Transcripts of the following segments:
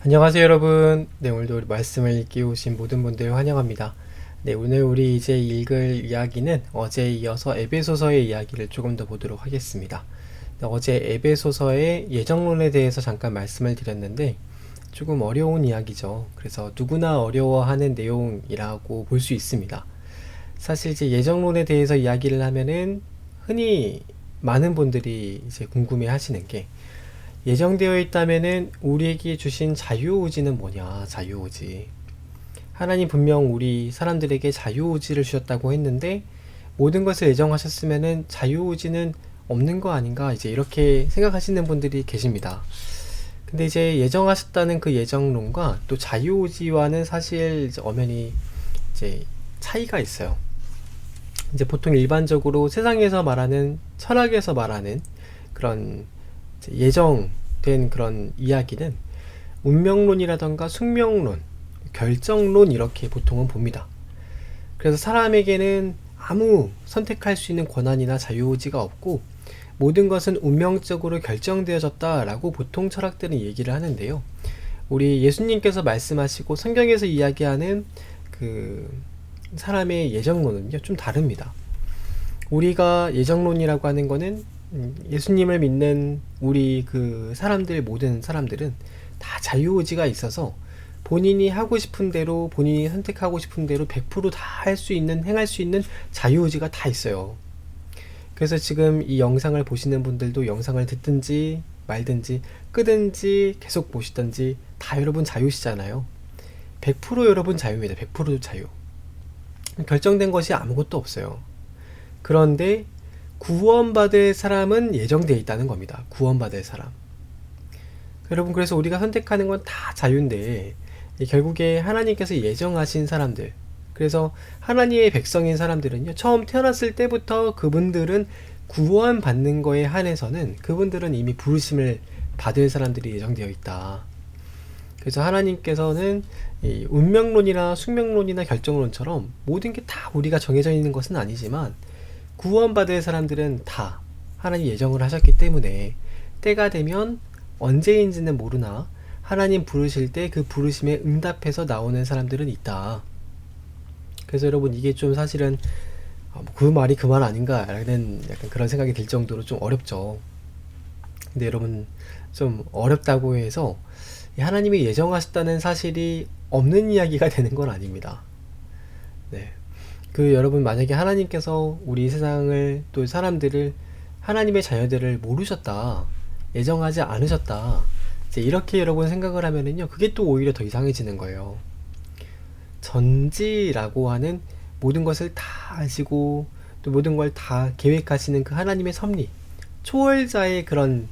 안녕하세요 여러분. 오늘도 말씀을 읽기 오신 모든 분들 환영합니다. 오늘 우리 이제 읽을 이야기는 어제에 이어서 에베소서의 이야기를 조금 더 보도록 하겠습니다. 어제 에베소서의 예정론에 대해서 잠깐 말씀을 드렸는데 조금 어려운 이야기죠. 그래서 누구나 어려워하는 내용이라고 볼 수 있습니다. 사실 이제 예정론에 대해서 이야기를 하면은 흔히 많은 분들이 이제 궁금해 하시는 게, 예정되어 있다면은 우리에게 주신 자유의지는 뭐냐, 자유의지. 하나님 분명 우리 사람들에게 자유의지를 주셨다고 했는데, 모든 것을 예정하셨으면은 자유의지는 없는 거 아닌가, 이제 이렇게 생각하시는 분들이 계십니다. 근데 이제 예정하셨다는 그 예정론과 또 자유의지와는 사실 이제 엄연히 이제 차이가 있어요. 이제 보통 일반적으로 세상에서 말하는, 철학에서 말하는 그런 예정된 그런 이야기는 운명론이라던가 숙명론, 결정론, 이렇게 보통은 봅니다. 그래서 사람에게는 아무 선택할 수 있는 권한이나 자유의지가 없고 모든 것은 운명적으로 결정되어졌다라고 보통 철학들은 얘기를 하는데요. 우리 예수님께서 말씀하시고 성경에서 이야기하는 그 사람의 예정론은요, 좀 다릅니다. 우리가 예정론이라고 하는 거는 예수님을 믿는 우리 그 사람들, 모든 사람들은 다 자유의지가 있어서 본인이 하고 싶은 대로, 본인이 선택하고 싶은 대로 100% 다 할 수 있는, 행할 수 있는 자유의지가 다 있어요. 그래서 지금 이 영상을 보시는 분들도 영상을 듣든지 말든지 끄든지 계속 보시든지 다 여러분 자유시잖아요. 100% 여러분 자유입니다. 100% 자유. 결정된 것이 아무것도 없어요. 그런데 구원받을 사람은 예정되어 있다는 겁니다. 구원받을 사람. 여러분, 그래서 우리가 선택하는 건 다 자유인데 결국에 하나님께서 예정하신 사람들, 그래서 하나님의 백성인 사람들은요, 처음 태어났을 때부터 그분들은 구원받는 거에 한해서는 그분들은 이미 부르심을 받을 사람들이 예정되어 있다. 그래서 하나님께서는 이 운명론이나 숙명론이나 결정론처럼 모든 게 다 우리가 정해져 있는 것은 아니지만 구원받을 사람들은 다 하나님 예정을 하셨기 때문에 때가 되면 언제인지는 모르나 하나님 부르실 때 그 부르심에 응답해서 나오는 사람들은 있다. 그래서 여러분, 이게 좀 사실은 그 말이 그 말 아닌가라는 약간 그런 생각이 들 정도로 좀 어렵죠. 근데 여러분, 좀 어렵다고 해서 하나님이 예정하셨다는 사실이 없는 이야기가 되는 건 아닙니다. 네. 여러분, 만약에 하나님께서 우리 세상을, 또 사람들을, 하나님의 자녀들을 모르셨다, 예정하지 않으셨다, 이제 이렇게 여러분 생각을 하면은요, 그게 또 오히려 더 이상해지는 거예요. 전지라고 하는 모든 것을 다 아시고 또 모든 걸 다 계획하시는 그 하나님의 섭리, 초월자의 그런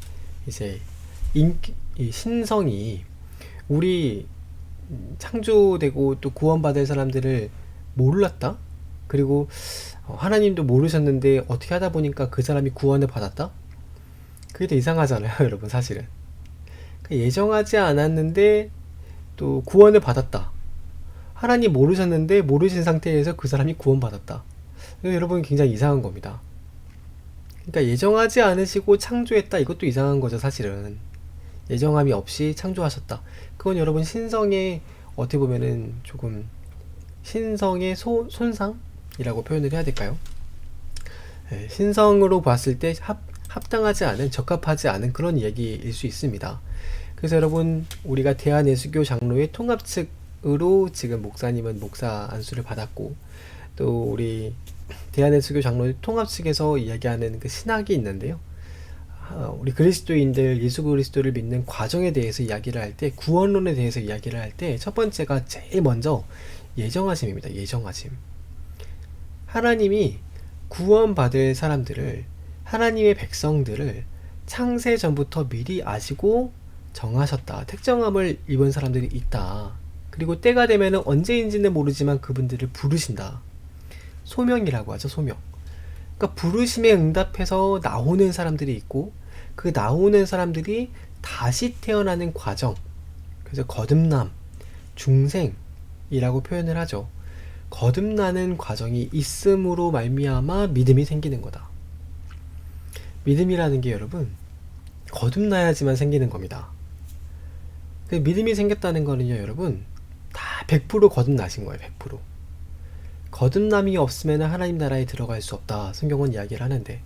이제 이 신성이 우리 창조되고 또 구원받을 사람들을 몰랐다? 그리고 하나님도 모르셨는데 어떻게 하다 보니까 그 사람이 구원을 받았다? 그게 더 이상하잖아요. 여러분, 사실은 예정하지 않았는데 또 구원을 받았다. 하나님 모르셨는데 모르신 상태에서 그 사람이 구원받았다. 여러분, 굉장히 이상한 겁니다. 그러니까 예정하지 않으시고 창조했다, 이것도 이상한 거죠. 사실은 예정함이 없이 창조하셨다, 그건 여러분 신성의, 어떻게 보면은 조금 신성의 손상이라고 표현을 해야 될까요? 네, 신성으로 봤을 때 합당하지 않은, 적합하지 않은 그런 얘기일 수 있습니다. 그래서 여러분, 우리가 대한예수교 장로회 통합 측으로 지금 목사님은 목사 안수를 받았고, 또 우리 대한예수교 장로회 통합 측에서 이야기하는 그 신학이 있는데요, 우리 그리스도인들, 예수 그리스도를 믿는 과정에 대해서 이야기를 할 때, 구원론에 대해서 이야기를 할 때 첫 번째가 제일 먼저 예정하심입니다. 예정하심. 하나님이 구원받을 사람들을, 하나님의 백성들을 창세 전부터 미리 아시고 정하셨다. 택정함을 입은 사람들이 있다. 그리고 때가 되면 언제인지는 모르지만 그분들을 부르신다. 소명이라고 하죠. 소명. 그러니까 부르심에 응답해서 나오는 사람들이 있고, 그 나오는 사람들이 다시 태어나는 과정, 그래서 거듭남, 중생이라고 표현을 하죠. 거듭나는 과정이 있음으로 말미암아 믿음이 생기는 거다. 믿음이라는 게 여러분, 거듭나야지만 생기는 겁니다. 그 믿음이 생겼다는 거는요, 여러분, 다 100% 거듭나신 거예요. 100%. 거듭남이 없으면 하나님 나라에 들어갈 수 없다. 성경은 이야기를 하는데,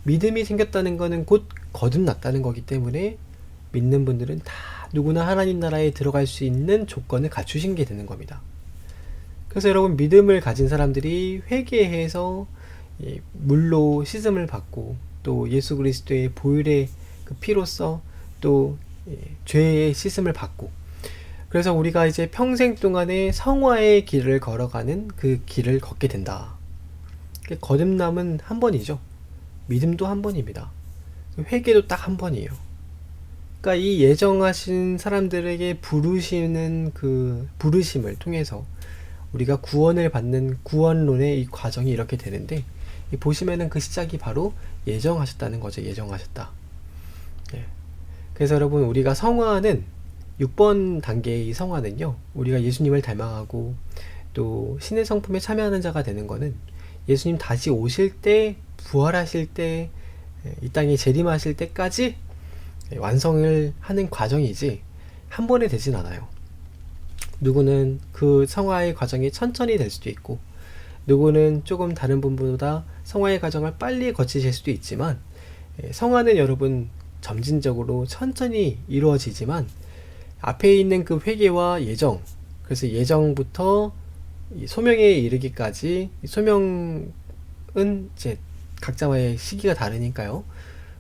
믿음이 생겼다는 거는 곧 거듭났다는 거기 때문에 믿는 분들은 다 누구나 하나님 나라에 들어갈 수 있는 조건을 갖추신 게 되는 겁니다. 그래서 여러분, 믿음을 가진 사람들이 회개해서 물로 씻음을 받고 또 예수 그리스도의 보혈의 그 피로써 또 죄의 씻음을 받고, 그래서 우리가 이제 평생 동안에 성화의 길을 걸어가는 그 길을 걷게 된다. 거듭남은 한 번이죠. 믿음도 한 번입니다. 회개도 딱 한 번이에요. 그러니까 이 예정하신 사람들에게 부르시는 그 부르심을 통해서 우리가 구원을 받는 구원론의 이 과정이 이렇게 되는데, 보시면은 그 시작이 바로 예정하셨다는 거죠. 예정하셨다. 예. 그래서 여러분, 우리가 성화는 6번 단계의 이 성화는요, 우리가 예수님을 닮아가고 또 신의 성품에 참여하는 자가 되는 거는 예수님 다시 오실 때, 부활하실 때, 이 땅에 재림하실 때까지 완성을 하는 과정이지 한 번에 되진 않아요. 누구는 그 성화의 과정이 천천히 될 수도 있고, 누구는 조금 다른 분보다 성화의 과정을 빨리 거치실 수도 있지만, 성화는 여러분 점진적으로 천천히 이루어지지만 앞에 있는 그 회개와 예정, 그래서 예정부터 소명에 이르기까지, 소명은 이제 각자의 시기가 다르니까요.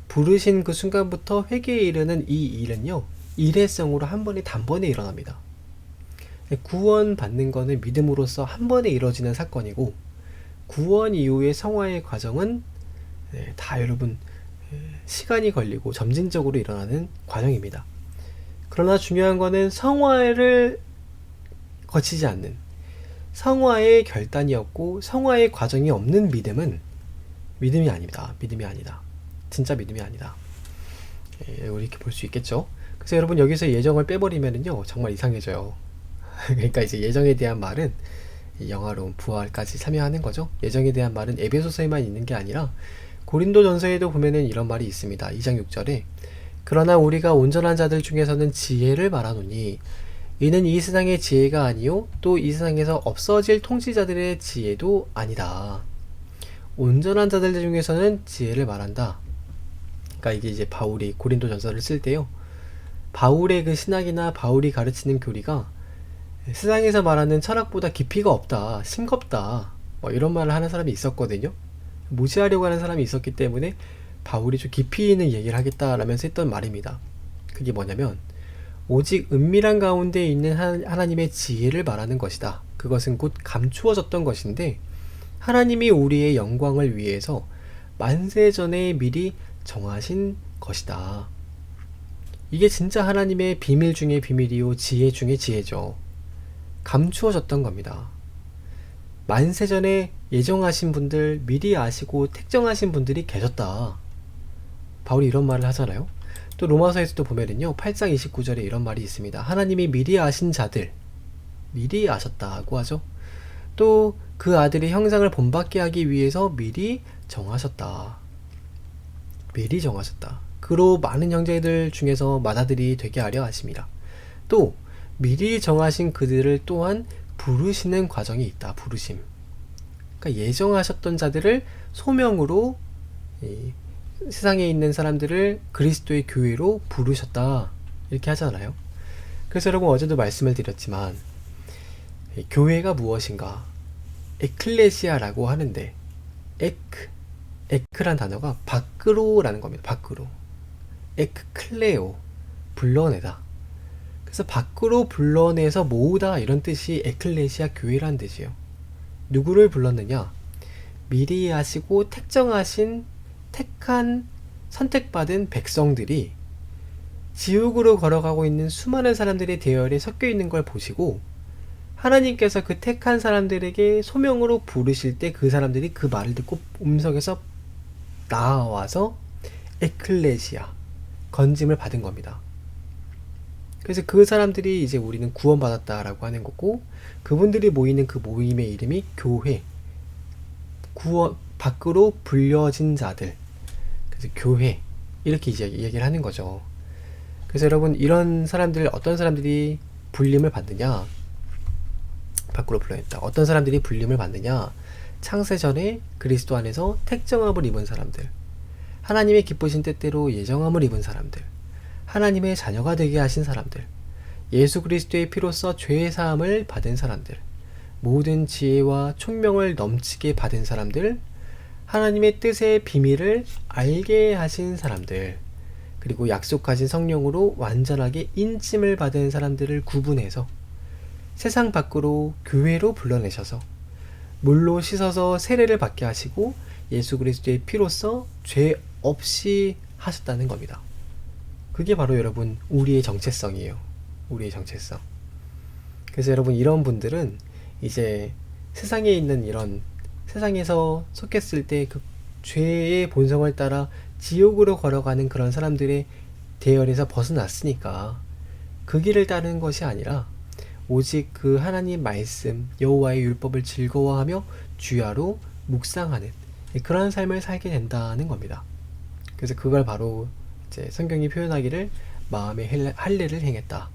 부르신 그 순간부터 회개에 이르는 이 일은요, 일회성으로 한 번에 단번에 일어납니다. 구원 받는 거는 믿음으로써 한 번에 이루어지는 사건이고, 구원 이후의 성화의 과정은 다 여러분 시간이 걸리고 점진적으로 일어나는 과정입니다. 그러나 중요한 거는 성화를 거치지 않는, 성화의 결단이 없고 성화의 과정이 없는 믿음은 믿음이 아닙니다. 믿음이 아니다. 진짜 믿음이 아니다. 우리 이렇게 볼 수 있겠죠. 그래서 여러분, 여기서 예정을 빼버리면은요, 정말 이상해져요. 그러니까 이제 예정에 대한 말은 영화로운 부활까지 참여하는 거죠. 예정에 대한 말은 에베소서에만 있는 게 아니라 고린도전서에도 보면은 이런 말이 있습니다. 2장 6절에 그러나 우리가 온전한 자들 중에서는 지혜를 말하노니 이는 이 세상의 지혜가 아니요 또 이 세상에서 없어질 통치자들의 지혜도 아니다. 온전한 자들 중에서는 지혜를 말한다. 그러니까 이게 이제 바울이 고린도전서를 쓸 때요, 바울의 그 신학이나 바울이 가르치는 교리가 세상에서 말하는 철학보다 깊이가 없다, 싱겁다, 뭐 이런 말을 하는 사람이 있었거든요. 무시하려고 하는 사람이 있었기 때문에 바울이 좀 깊이 있는 얘기를 하겠다라면서 했던 말입니다. 그게 뭐냐면, 오직 은밀한 가운데 있는 하나님의 지혜를 말하는 것이다. 그것은 곧 감추어졌던 것인데 하나님이 우리의 영광을 위해서 만세전에 미리 정하신 것이다. 이게 진짜 하나님의 비밀 중에 비밀이요 지혜 중에 지혜죠. 감추어졌던 겁니다. 만세전에 예정하신 분들, 미리 아시고 택정하신 분들이 계셨다. 바울이 이런 말을 하잖아요. 또 로마서에서도 보면은요, 8장 29절에 이런 말이 있습니다. 하나님이 미리 아신 자들, 미리 아셨다고 하죠. 또 그 아들의 형상을 본받게 하기 위해서 미리 정하셨다. 미리 정하셨다. 그로 많은 형제들 중에서 맏아들이 되게 하려 하심이라. 또 미리 정하신 그들을 또한 부르시는 과정이 있다. 부르심. 그러니까 예정하셨던 자들을 소명으로 세상에 있는 사람들을 그리스도의 교회로 부르셨다. 이렇게 하잖아요. 그래서 여러분, 어제도 말씀을 드렸지만 교회가 무엇인가? 에클레시아라고 하는데, 에크란 단어가 밖으로라는 겁니다. 밖으로. 에크클레오, 불러내다. 그래서 밖으로 불러내서 모으다, 이런 뜻이 에클레시아 교회란 뜻이에요. 누구를 불렀느냐? 미리 하시고 택정하신, 택한, 선택받은 백성들이 지옥으로 걸어가고 있는 수많은 사람들의 대열에 섞여 있는 걸 보시고, 하나님께서 그 택한 사람들에게 소명으로 부르실 때 그 사람들이 그 말을 듣고 음성에서 나와서 에클레시아, 건짐을 받은 겁니다. 그래서 그 사람들이 이제 우리는 구원받았다라고 하는 거고, 그분들이 모이는 그 모임의 이름이 교회, 구원 밖으로 불려진 자들, 그래서 교회, 이렇게 이제 얘기를 하는 거죠. 그래서 여러분, 이런 사람들, 어떤 사람들이 불림을 받느냐? 밖으로 불러냈다. 어떤 사람들이 불림을 받느냐? 창세전에 그리스도 안에서 택정함을 입은 사람들, 하나님의 기쁘신 뜻대로 예정함을 입은 사람들, 하나님의 자녀가 되게 하신 사람들, 예수 그리스도의 피로써 죄의 사함을 받은 사람들, 모든 지혜와 총명을 넘치게 받은 사람들, 하나님의 뜻의 비밀을 알게 하신 사람들, 그리고 약속하신 성령으로 완전하게 인침을 받은 사람들을 구분해서 세상 밖으로 교회로 불러내셔서 물로 씻어서 세례를 받게 하시고 예수 그리스도의 피로써 죄 없이 하셨다는 겁니다. 그게 바로 여러분, 우리의 정체성이에요. 우리의 정체성. 그래서 여러분, 이런 분들은 이제 세상에 있는 이런, 세상에서 속했을 때 그 죄의 본성을 따라 지옥으로 걸어가는 그런 사람들의 대열에서 벗어났으니까 그 길을 따르는 것이 아니라 오직 그 하나님 말씀, 여호와의 율법을 즐거워하며 주야로 묵상하는 그런 삶을 살게 된다는 겁니다. 그래서 그걸 바로 이제 성경이 표현하기를 마음의 할례를 행했다.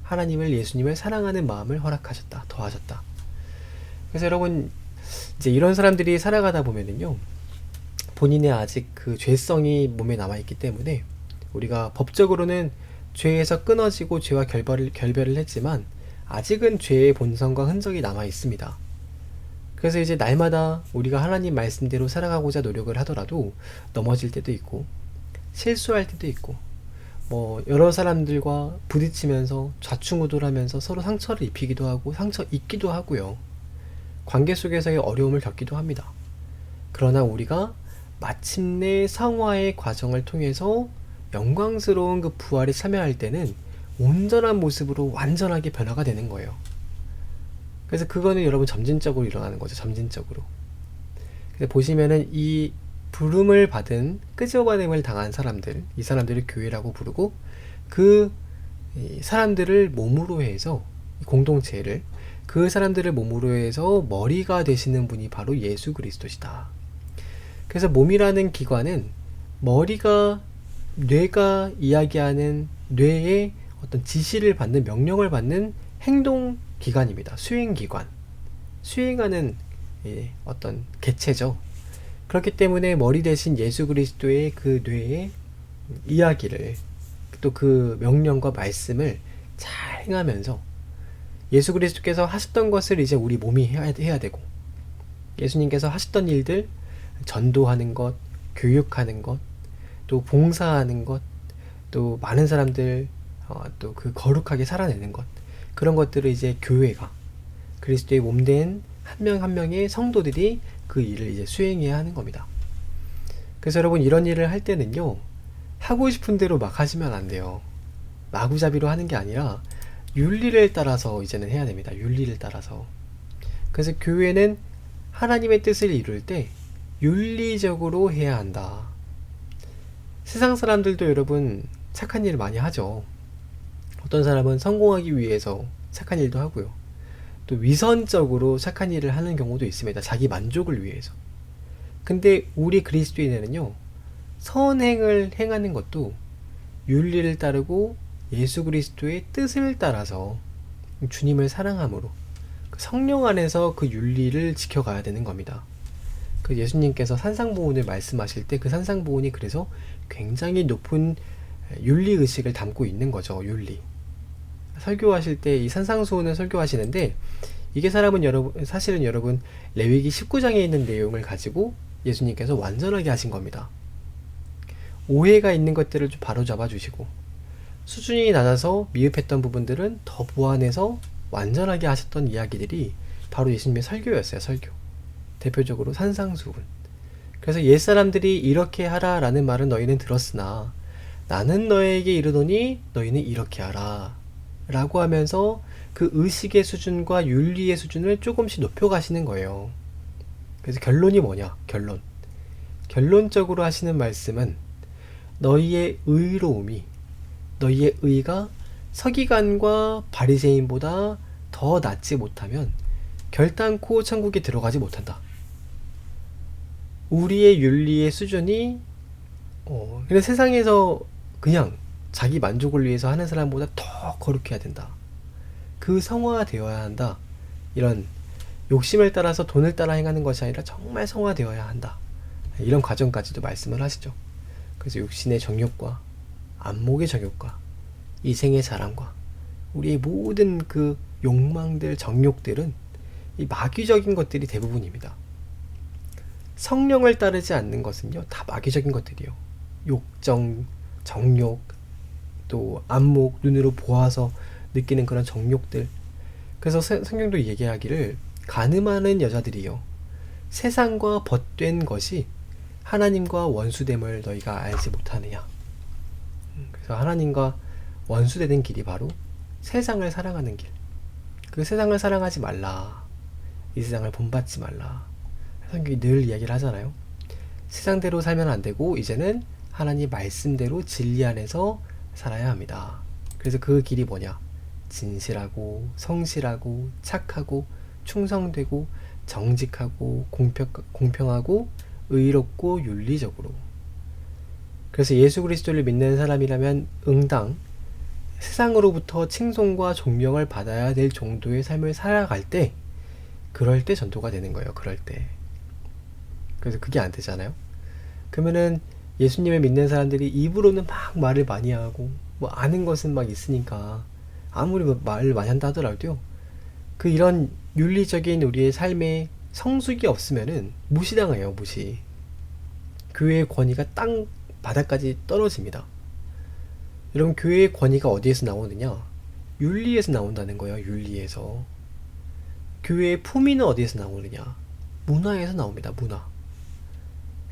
하나님을, 예수님을 사랑하는 마음을 허락하셨다. 더하셨다. 그래서 여러분, 이제 이런 사람들이 살아가다 보면은요, 본인의 아직 그 죄성이 몸에 남아있기 때문에 우리가 법적으로는 죄에서 끊어지고 죄와 결별을 했지만 아직은 죄의 본성과 흔적이 남아 있습니다. 그래서 이제 날마다 우리가 하나님 말씀대로 살아가고자 노력을 하더라도 넘어질 때도 있고 실수할 때도 있고 여러 사람들과 부딪히면서 좌충우돌하면서 서로 상처를 입히기도 하고 상처 입기도 하고요. 관계 속에서의 어려움을 겪기도 합니다. 그러나 우리가 마침내 성화의 과정을 통해서 영광스러운 그 부활에 참여할 때는 온전한 모습으로 완전하게 변화가 되는 거예요. 그래서 그거는 여러분 점진적으로 일어나는 거죠. 점진적으로. 그래서 보시면은 이 부름을 받은 끄집어내임을 당한 사람들, 이 사람들을 교회라고 부르고 그 사람들을 몸으로 해서 공동체를, 그 사람들을 몸으로 해서 머리가 되시는 분이 바로 예수 그리스도시다. 그래서 몸이라는 기관은 머리가, 뇌가 이야기하는 뇌의 어떤 지시를 받는, 명령을 받는 행동기관입니다. 수행기관. 수행하는 어떤 개체죠. 그렇기 때문에 머리 대신 예수 그리스도의 그 뇌의 이야기를, 또 그 명령과 말씀을 잘 행하면서 예수 그리스도께서 하셨던 것을 이제 우리 몸이 해야 되고, 예수님께서 하셨던 일들, 전도하는 것, 교육하는 것, 또 봉사하는 것, 또 많은 사람들 또 그 거룩하게 살아내는 것, 그런 것들을 이제 교회가, 그리스도의 몸된 한 명 한 명의 성도들이 그 일을 이제 수행해야 하는 겁니다. 그래서 여러분, 이런 일을 할 때는요, 하고 싶은 대로 막 하시면 안 돼요. 마구잡이로 하는 게 아니라 윤리를 따라서 이제는 해야 됩니다. 윤리를 따라서. 그래서 교회는 하나님의 뜻을 이룰 때 윤리적으로 해야 한다. 세상 사람들도 여러분 착한 일을 많이 하죠. 어떤 사람은 성공하기 위해서 착한 일도 하고요. 또 위선적으로 착한 일을 하는 경우도 있습니다. 자기 만족을 위해서. 근데 우리 그리스도인은요, 선행을 행하는 것도 윤리를 따르고 예수 그리스도의 뜻을 따라서 주님을 사랑함으로 성령 안에서 그 윤리를 지켜가야 되는 겁니다. 그 예수님께서 산상보훈을 말씀하실 때 그 산상보훈이 그래서 굉장히 높은 윤리의식을 담고 있는 거죠. 윤리. 설교하실 때 이 산상수훈을 설교하시는데, 이게 사실은 여러분 레위기 19장에 있는 내용을 가지고 예수님께서 완전하게 하신 겁니다. 오해가 있는 것들을 좀 바로잡아 주시고, 수준이 낮아서 미흡했던 부분들은 더 보완해서 완전하게 하셨던 이야기들이 바로 예수님의 설교였어요. 설교. 대표적으로 산상수훈. 그래서 옛사람들이 이렇게 하라 라는 말은 너희는 들었으나 나는 너에게 이르노니 너희는 이렇게 하라 라고 하면서 그 의식의 수준과 윤리의 수준을 조금씩 높여가시는 거예요. 그래서 결론이 뭐냐? 결론적으로 하시는 말씀은 너희의 의로움이, 너희의 의가 서기관과 바리새인보다 더 낫지 못하면 결단코 천국에 들어가지 못한다. 우리의 윤리의 수준이 근데 세상에서 그냥 자기 만족을 위해서 하는 사람보다 더 거룩해야 된다. 그 성화되어야 한다. 이런 욕심을 따라서 돈을 따라 행하는 것이 아니라 정말 성화되어야 한다. 이런 과정까지도 말씀을 하시죠. 그래서 육신의 정욕과 안목의 정욕과 이생의 사랑과 우리의 모든 그 욕망들, 정욕들은 이 마귀적인 것들이 대부분입니다. 성령을 따르지 않는 것은요, 다 마귀적인 것들이요. 욕정, 정욕, 또 안목, 눈으로 보아서 느끼는 그런 정욕들. 그래서 성경도 얘기하기를 가늠하는 여자들이요, 세상과 벗된 것이 하나님과 원수됨을 너희가 알지 못하느냐. 그래서 하나님과 원수되는 길이 바로 세상을 사랑하는 길. 그 세상을 사랑하지 말라. 이 세상을 본받지 말라. 성경이 늘 이야기를 하잖아요. 세상대로 살면 안 되고 이제는 하나님 말씀대로 진리 안에서 살아야 합니다. 그래서 그 길이 뭐냐? 진실하고 성실하고 착하고 충성되고 정직하고 공평하고 의롭고 윤리적으로. 그래서 예수 그리스도를 믿는 사람이라면 응당 세상으로부터 칭송과 존경을 받아야 될 정도의 삶을 살아갈 때, 그럴 때 전도가 되는 거예요. 그럴 때. 그래서 그게 안 되잖아요. 그러면은 예수님을 믿는 사람들이 입으로는 막 말을 많이 하고 뭐 아는 것은 막 있으니까 아무리 말을 많이 한다 하더라도요, 그 이런 윤리적인 우리의 삶에 성숙이 없으면은 무시당해요. 무시. 교회의 권위가 땅 바닥까지 떨어집니다. 여러분, 교회의 권위가 어디에서 나오느냐? 윤리에서 나온다는 거예요. 윤리에서. 교회의 품위는 어디에서 나오느냐? 문화에서 나옵니다. 문화.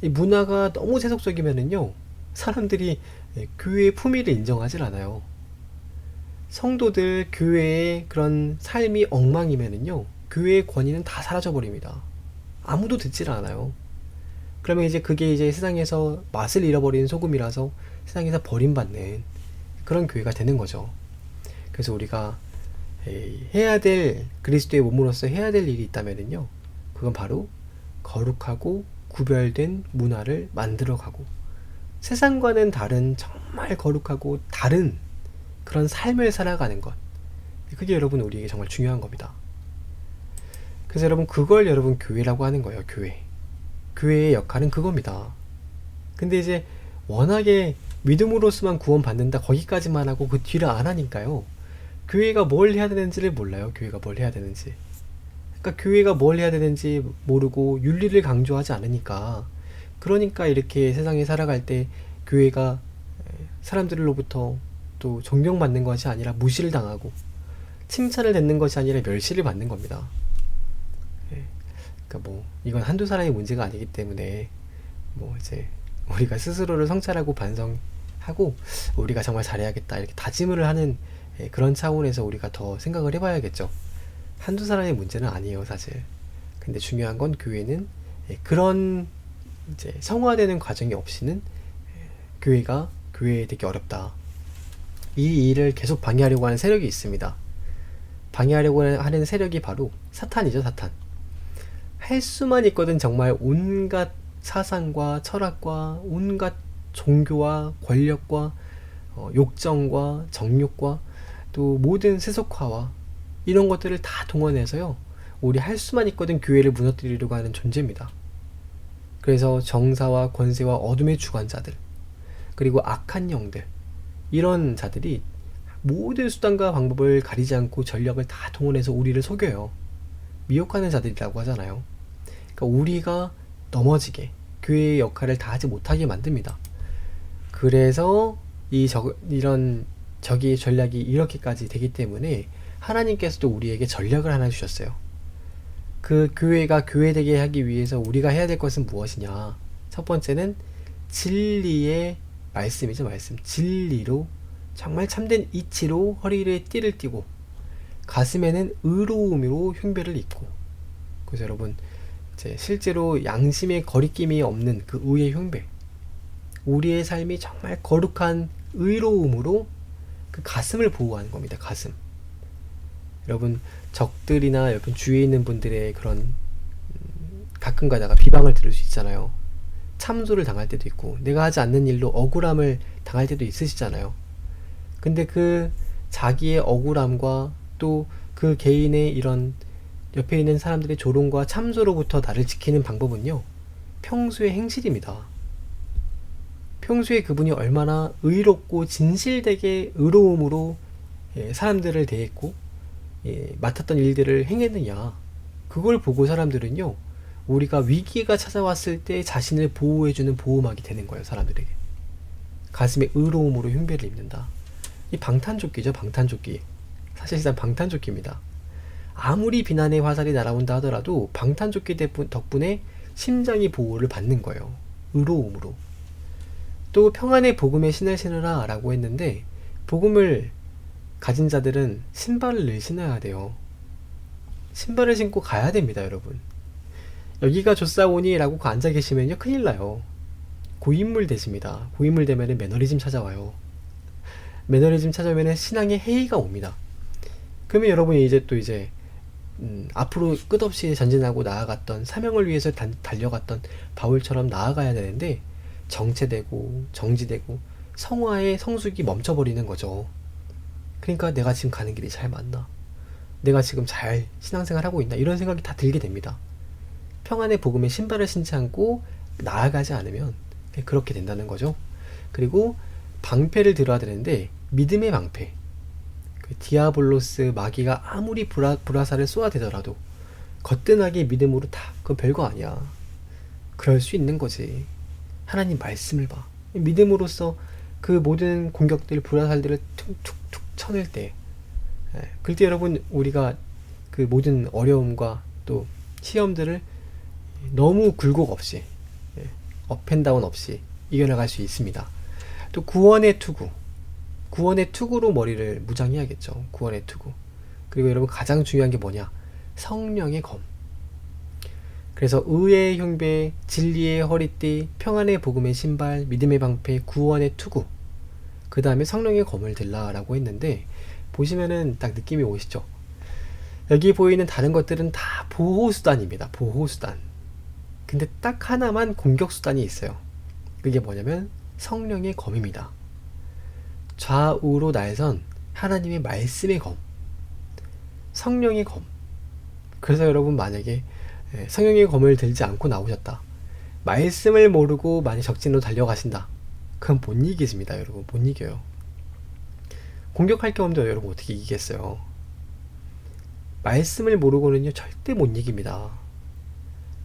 이 문화가 너무 세속적이면은요, 사람들이 교회의 품위를 인정하질 않아요. 성도들 교회의 그런 삶이 엉망이면은요, 교회의 권위는 다 사라져버립니다. 아무도 듣질 않아요. 그러면 이제 그게 이제 세상에서 맛을 잃어버린 소금이라서 세상에서 버림받는 그런 교회가 되는 거죠. 그래서 우리가 해야 될, 그리스도의 몸으로서 해야 될 일이 있다면은요, 그건 바로 거룩하고 구별된 문화를 만들어가고 세상과는 다른 정말 거룩하고 다른 그런 삶을 살아가는 것. 그게 여러분 우리에게 정말 중요한 겁니다. 그래서 여러분, 그걸 여러분 교회라고 하는 거예요. 교회. 교회의 역할은 그겁니다. 근데 이제 워낙에 믿음으로서만 구원받는다 거기까지만 하고 그 뒤를 안 하니까요, 교회가 뭘 해야 되는지를 몰라요. 교회가 뭘 해야 되는지. 그러니까 교회가 뭘 해야 되는지 모르고 윤리를 강조하지 않으니까, 그러니까 이렇게 세상에 살아갈 때 교회가 사람들로부터 또 존경받는 것이 아니라 무시를 당하고, 칭찬을 듣는 것이 아니라 멸시를 받는 겁니다. 그러니까 뭐 이건 한두 사람의 문제가 아니기 때문에 뭐 이제 우리가 스스로를 성찰하고 반성하고 우리가 정말 잘해야겠다 이렇게 다짐을 하는 그런 차원에서 우리가 더 생각을 해봐야겠죠. 한두 사람의 문제는 아니에요, 사실. 근데 중요한 건 교회는 그런 이제 성화되는 과정이 없이는 교회가 되기 어렵다. 이 일을 계속 방해하려고 하는 세력이 있습니다. 방해하려고 하는 세력이 바로 사탄이죠, 사탄. 할 수만 있거든 정말 온갖 사상과 철학과 온갖 종교와 권력과 욕정과 정욕과 또 모든 세속화와 이런 것들을 다 동원해서요, 우리 할 수만 있거든 교회를 무너뜨리려고 하는 존재입니다. 그래서 정사와 권세와 어둠의 주관자들, 그리고 악한 영들, 이런 자들이 모든 수단과 방법을 가리지 않고 전력을 다 동원해서 우리를 속여요. 미혹하는 자들이라고 하잖아요. 그러니까 우리가 넘어지게, 교회의 역할을 다 하지 못하게 만듭니다. 그래서 이런 적의 전략이 이렇게까지 되기 때문에 하나님께서도 우리에게 전략을 하나 주셨어요. 그 교회가 교회되게 하기 위해서 우리가 해야 될 것은 무엇이냐? 첫 번째는 진리의 말씀이죠. 말씀. 진리로, 정말 참된 이치로 허리에 띠를 띠고 가슴에는 의로움으로 흉배를 입고. 그래서 여러분, 이제 실제로 양심의 거리낌이 없는 그 의의 흉배, 우리의 삶이 정말 거룩한 의로움으로 그 가슴을 보호하는 겁니다. 가슴. 여러분, 적들이나 여러분 주위에 있는 분들의 그런 가끔 가다가 비방을 들을 수 있잖아요. 참소를 당할 때도 있고, 내가 하지 않는 일로 억울함을 당할 때도 있으시잖아요. 근데 그 자기의 억울함과 또 그 개인의 이런 옆에 있는 사람들의 조롱과 참소로부터 나를 지키는 방법은요, 평소의 행실입니다. 평소에 그분이 얼마나 의롭고 진실되게 의로움으로 사람들을 대했고 맡았던 일들을 행했느냐, 그걸 보고 사람들은요, 우리가 위기가 찾아왔을 때 자신을 보호해주는 보호막이 되는 거예요. 사람들에게 가슴에 의로움으로 흉배를 입는다. 이 방탄조끼죠. 방탄조끼. 사실상 방탄조끼입니다. 아무리 비난의 화살이 날아온다 하더라도 방탄조끼 덕분에 심장이 보호를 받는 거예요. 의로움으로. 또 평안의 복음의 신을 신으라 라고 했는데, 복음을 가진 자들은 신발을 늘 신어야 돼요. 신발을 신고 가야 됩니다, 여러분. 여기가 좋사오니 라고 앉아 계시면요, 큰일 나요. 고인물 되십니다. 고인물 되면은 매너리즘 찾아와요. 매너리즘 찾아오면은 신앙의 해이가 옵니다. 그러면 여러분이 이제 앞으로 끝없이 전진하고 나아갔던, 사명을 위해서 달려갔던 바울처럼 나아가야 되는데, 정체되고 정지되고 성화의 성숙이 멈춰버리는 거죠. 그러니까 내가 지금 가는 길이 잘 맞나? 내가 지금 잘 신앙생활 하고 있나? 이런 생각이 다 들게 됩니다. 평안의 복음의 신발을 신지 않고 나아가지 않으면 그렇게 된다는 거죠. 그리고 방패를 들어야 되는데, 믿음의 방패. 그 디아블로스 마귀가 아무리 불화살을 쏘아대더라도 거뜬하게 믿음으로 다, 그건 별거 아니야. 그럴 수 있는 거지. 하나님 말씀을 봐. 믿음으로써 그 모든 공격들, 불화살들을 툭툭툭 쳐낼 때, 그때 여러분, 우리가 그 모든 어려움과 또 시험들을 너무 굴곡 없이, 업앤다운 없이 이겨나갈 수 있습니다. 또 구원의 투구. 구원의 투구로 머리를 무장해야겠죠. 구원의 투구. 그리고 여러분, 가장 중요한 게 뭐냐? 성령의 검. 그래서 의의 흉배, 진리의 허리띠, 평안의 복음의 신발, 믿음의 방패, 구원의 투구, 그 다음에 성령의 검을 들라라고 했는데, 보시면은 딱 느낌이 오시죠? 여기 보이는 다른 것들은 다 보호수단입니다. 보호수단. 근데 딱 하나만 공격수단이 있어요. 그게 뭐냐면 성령의 검입니다. 좌우로 날선 하나님의 말씀의 검, 성령의 검. 그래서 여러분, 만약에 성령의 검을 들지 않고 나오셨다, 말씀을 모르고 만약 적진으로 달려가신다, 그럼 못 이기십니다. 여러분, 못 이겨요. 공격할 게 없는데 여러분 어떻게 이기겠어요? 말씀을 모르고는요, 절대 못 이깁니다.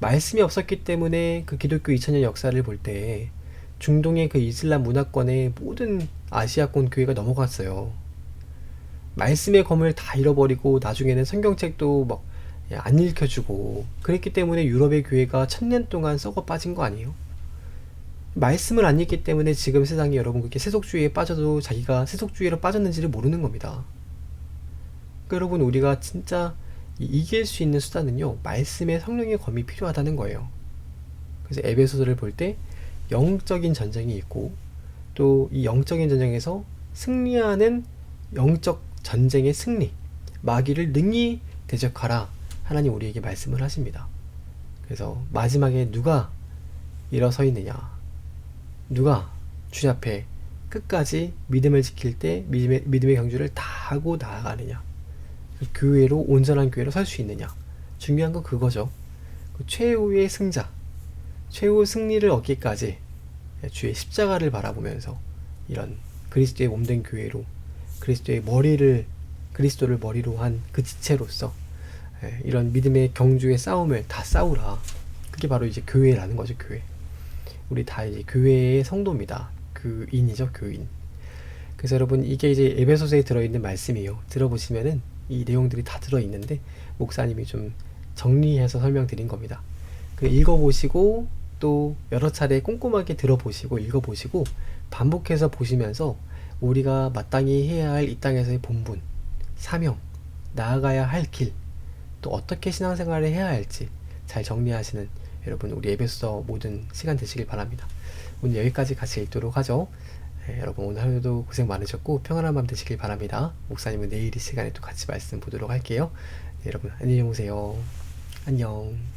말씀이 없었기 때문에 그 기독교 2000년 역사를 볼 때 중동의 그 이슬람 문화권의 모든 아시아권 교회가 넘어갔어요. 말씀의 검을 다 잃어버리고 나중에는 성경책도 막 안 읽혀주고 그랬기 때문에 유럽의 교회가 1000년 동안 썩어 빠진 거 아니에요? 말씀을 안 읽기 때문에 지금 세상에 여러분 그렇게 세속주의에 빠져도 자기가 세속주의로 빠졌는지를 모르는 겁니다. 그러니까 여러분, 우리가 진짜 이길 수 있는 수단은요, 말씀의 성령의 검이 필요하다는 거예요. 그래서 에베소서를 볼 때 영적인 전쟁이 있고, 또 이 영적인 전쟁에서 승리하는 영적 전쟁의 승리, 마귀를 능히 대적하라, 하나님 우리에게 말씀을 하십니다. 그래서 마지막에 누가 일어서 있느냐, 누가 주님 앞에 끝까지 믿음을 지킬 때 믿음의 경주를 다 하고 나아가느냐, 교회로, 온전한 교회로 설 수 있느냐. 중요한 건 그거죠. 그 최후의 승자, 최후 승리를 얻기까지 주의 십자가를 바라보면서 이런 그리스도의 몸된 교회로, 그리스도의 그리스도를 머리로 한 그 지체로서 이런 믿음의 경주의 싸움을 다 싸우라. 그게 바로 이제 교회라는 거죠. 교회. 우리 다 이제 교회의 성도입니다. 교인이죠. 교인. 그래서 여러분, 이게 이제 에베소서에 들어있는 말씀이에요. 들어보시면은 이 내용들이 다 들어있는데, 목사님이 좀 정리해서 설명드린 겁니다. 그 읽어보시고 또 여러 차례 꼼꼼하게 들어보시고 읽어보시고 반복해서 보시면서 우리가 마땅히 해야 할 이 땅에서의 본분, 사명, 나아가야 할 길, 또 어떻게 신앙생활을 해야 할지 잘 정리하시는 여러분, 우리 에베소서 모든 시간 되시길 바랍니다. 오늘 여기까지 같이 읽도록 하죠. 여러분, 오늘 하루도 고생 많으셨고 평안한 밤 되시길 바랍니다. 목사님은 내일 이 시간에 또 같이 말씀 보도록 할게요. 여러분, 안녕히 주무세요. 안녕.